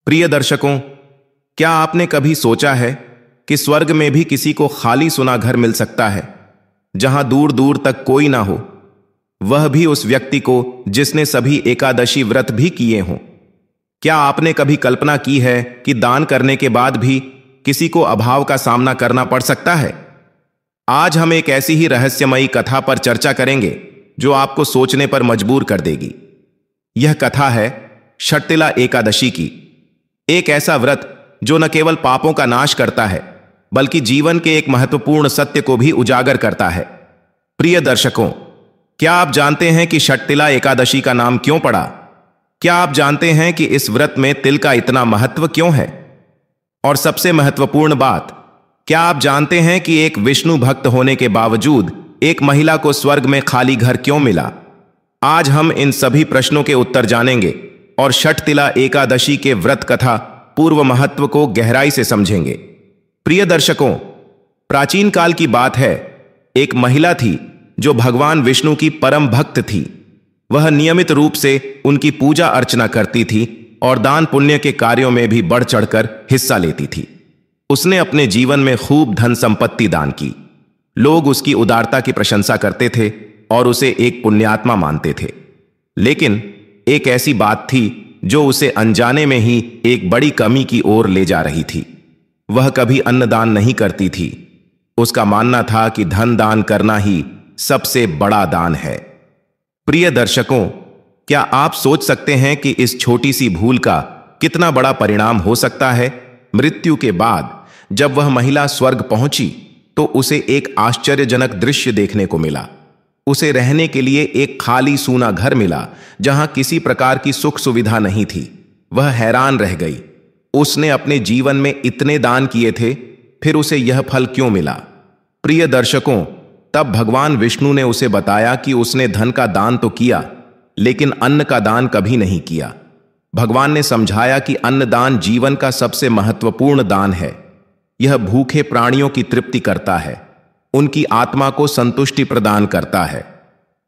प्रिय दर्शकों, क्या आपने कभी सोचा है कि स्वर्ग में भी किसी को खाली सुना घर मिल सकता है, जहां दूर दूर तक कोई ना हो, वह भी उस व्यक्ति को जिसने सभी एकादशी व्रत भी किए हों। क्या आपने कभी कल्पना की है कि दान करने के बाद भी किसी को अभाव का सामना करना पड़ सकता है? आज हम एक ऐसी ही रहस्यमयी कथा पर चर्चा करेंगे जो आपको सोचने पर मजबूर कर देगी। यह कथा है षटतिला एकादशी की, एक ऐसा व्रत जो न केवल पापों का नाश करता है बल्कि जीवन के एक महत्वपूर्ण सत्य को भी उजागर करता है। प्रिय दर्शकों, क्या आप जानते हैं कि षटतिला एकादशी का नाम क्यों पड़ा? क्या आप जानते हैं कि इस व्रत में तिल का इतना महत्व क्यों है? और सबसे महत्वपूर्ण बात, क्या आप जानते हैं कि एक विष्णु भक्त होने के बावजूद एक महिला को स्वर्ग में खाली घर क्यों मिला? आज हम इन सभी प्रश्नों के उत्तर जानेंगे और षटतिला एकादशी के व्रत कथा पूर्व महत्व को गहराई से समझेंगे। प्रिय दर्शकों, प्राचीन काल की बात है, एक महिला थी जो भगवान विष्णु की परम भक्त थी। वह नियमित रूप से उनकी पूजा अर्चना करती थी और दान पुण्य के कार्यों में भी बढ़ चढ़कर हिस्सा लेती थी। उसने अपने जीवन में खूब धन संपत्ति दान की। लोग उसकी उदारता की प्रशंसा करते थे और उसे एक पुण्यात्मा मानते थे। लेकिन एक ऐसी बात थी जो उसे अनजाने में ही एक बड़ी कमी की ओर ले जा रही थी। वह कभी अन्नदान नहीं करती थी। उसका मानना था कि धन दान करना ही सबसे बड़ा दान है। प्रिय दर्शकों, क्या आप सोच सकते हैं कि इस छोटी सी भूल का कितना बड़ा परिणाम हो सकता है? मृत्यु के बाद जब वह महिला स्वर्ग पहुंची तो उसे एक आश्चर्यजनक दृश्य देखने को मिला। उसे रहने के लिए एक खाली सूना घर मिला जहां किसी प्रकार की सुख सुविधा नहीं थी। वह हैरान रह गई। उसने अपने जीवन में इतने दान किए थे, फिर उसे यह फल क्यों मिला? प्रिय दर्शकों, तब भगवान विष्णु ने उसे बताया कि उसने धन का दान तो किया, लेकिन अन्न का दान कभी नहीं किया। भगवान ने समझाया कि अन्नदान जीवन का सबसे महत्वपूर्ण दान है। यह भूखे प्राणियों की तृप्ति करता है, उनकी आत्मा को संतुष्टि प्रदान करता है।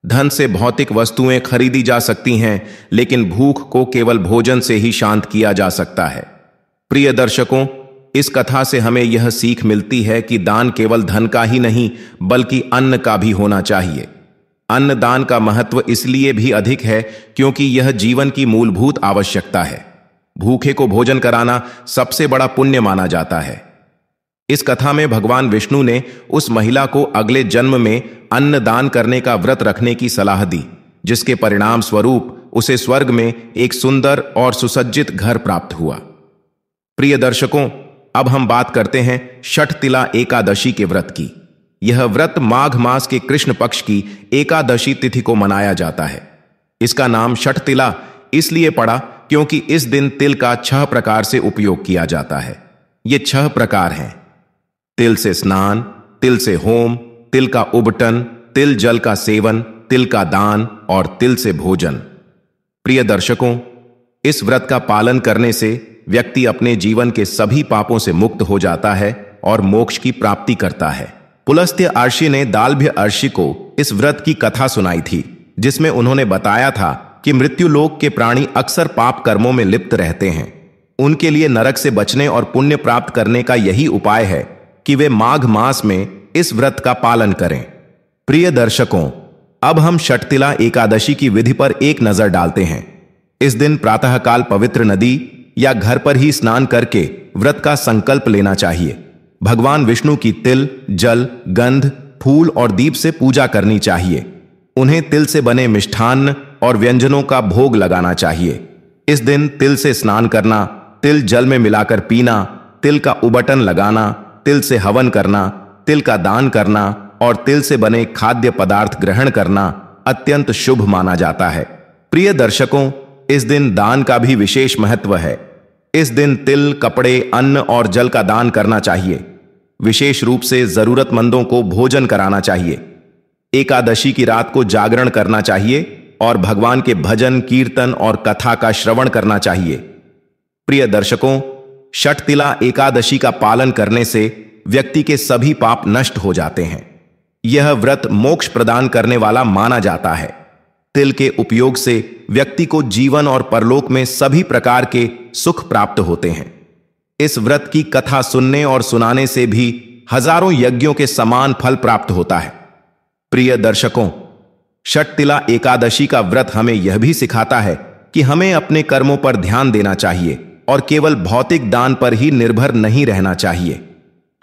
धन से भौतिक वस्तुएं खरीदी जा सकती हैं, लेकिन भूख को केवल भोजन से ही शांत किया जा सकता है। प्रिय दर्शकों, इस कथा से हमें यह सीख मिलती है कि दान केवल धन का ही नहीं बल्कि अन्न का भी होना चाहिए। अन्नदान का महत्व इसलिए भी अधिक है क्योंकि यह जीवन की मूलभूत आवश्यकता है। भूखे को भोजन कराना सबसे बड़ा पुण्य माना जाता है। इस कथा में भगवान विष्णु ने उस महिला को अगले जन्म में अन्न दान करने का व्रत रखने की सलाह दी, जिसके परिणाम स्वरूप उसे स्वर्ग में एक सुंदर और सुसज्जित घर प्राप्त हुआ। प्रिय दर्शकों, अब हम बात करते हैं षटतिला एकादशी के व्रत की। यह व्रत माघ मास के कृष्ण पक्ष की एकादशी तिथि को मनाया जाता है। इसका नाम षटतिला इसलिए पड़ा क्योंकि इस दिन तिल का 6 प्रकार से उपयोग किया जाता है। ये 6 प्रकार हैं: तिल से स्नान, तिल से होम, तिल का उबटन, तिल जल का सेवन, तिल का दान और तिल से भोजन। प्रिय दर्शकों, इस व्रत का पालन करने से व्यक्ति अपने जीवन के सभी पापों से मुक्त हो जाता है और मोक्ष की प्राप्ति करता है। पुलस्त्य अर्षि ने दालभ्य अर्षि को इस व्रत की कथा सुनाई थी, जिसमें उन्होंने बताया था कि मृत्युलोक के प्राणी अक्सर पाप कर्मों में लिप्त रहते हैं। उनके लिए नरक से बचने और पुण्य प्राप्त करने का यही उपाय है कि वे माघ मास में इस व्रत का पालन करें। प्रिय दर्शकों, अब हम षटतिला एकादशी की विधि पर एक नजर डालते हैं। इस दिन प्रातःकाल पवित्र नदी या घर पर ही स्नान करके व्रत का संकल्प लेना चाहिए। भगवान विष्णु की तिल, जल, गंध, फूल और दीप से पूजा करनी चाहिए। उन्हें तिल से बने मिष्ठान्न और व्यंजनों का भोग लगाना चाहिए। इस दिन तिल से स्नान करना, तिल जल में मिलाकर पीना, तिल का उबटन लगाना, तिल से हवन करना, तिल का दान करना और तिल से बने खाद्य पदार्थ ग्रहण करना अत्यंत शुभ माना जाता है। प्रिय दर्शकों, इस दिन दान का भी विशेष महत्व है। इस दिन तिल, कपड़े, अन्न और जल का दान करना चाहिए। विशेष रूप से जरूरतमंदों को भोजन कराना चाहिए। एकादशी की रात को जागरण करना चाहिए और भगवान के भजन, कीर्तन और कथा का श्रवण करना चाहिए। प्रिय दर्शकों, षटतिला एकादशी का पालन करने से व्यक्ति के सभी पाप नष्ट हो जाते हैं। यह व्रत मोक्ष प्रदान करने वाला माना जाता है। तिल के उपयोग से व्यक्ति को जीवन और परलोक में सभी प्रकार के सुख प्राप्त होते हैं। इस व्रत की कथा सुनने और सुनाने से भी हजारों यज्ञों के समान फल प्राप्त होता है। प्रिय दर्शकों, षटतिला एकादशी का व्रत हमें यह भी सिखाता है कि हमें अपने कर्मों पर ध्यान देना चाहिए और केवल भौतिक दान पर ही निर्भर नहीं रहना चाहिए।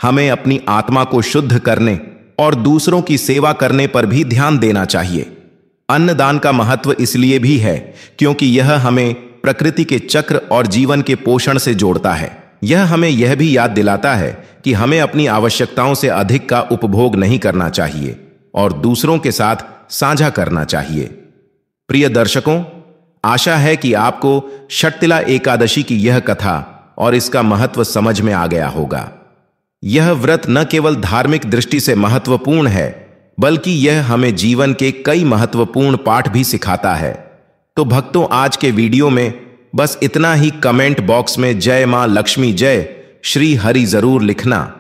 हमें अपनी आत्मा को शुद्ध करने और दूसरों की सेवा करने पर भी ध्यान देना चाहिए। अन्नदान का महत्व इसलिए भी है क्योंकि यह हमें प्रकृति के चक्र और जीवन के पोषण से जोड़ता है। यह हमें यह भी याद दिलाता है कि हमें अपनी आवश्यकताओं से अधिक का उपभोग नहीं करना चाहिए और दूसरों के साथ साझा करना चाहिए। प्रिय दर्शकों, आशा है कि आपको षटतिला एकादशी की यह कथा और इसका महत्व समझ में आ गया होगा। यह व्रत न केवल धार्मिक दृष्टि से महत्वपूर्ण है, बल्कि यह हमें जीवन के कई महत्वपूर्ण पाठ भी सिखाता है। तो भक्तों, आज के वीडियो में बस इतना ही। कमेंट बॉक्स में जय मां लक्ष्मी, जय श्री हरि जरूर लिखना।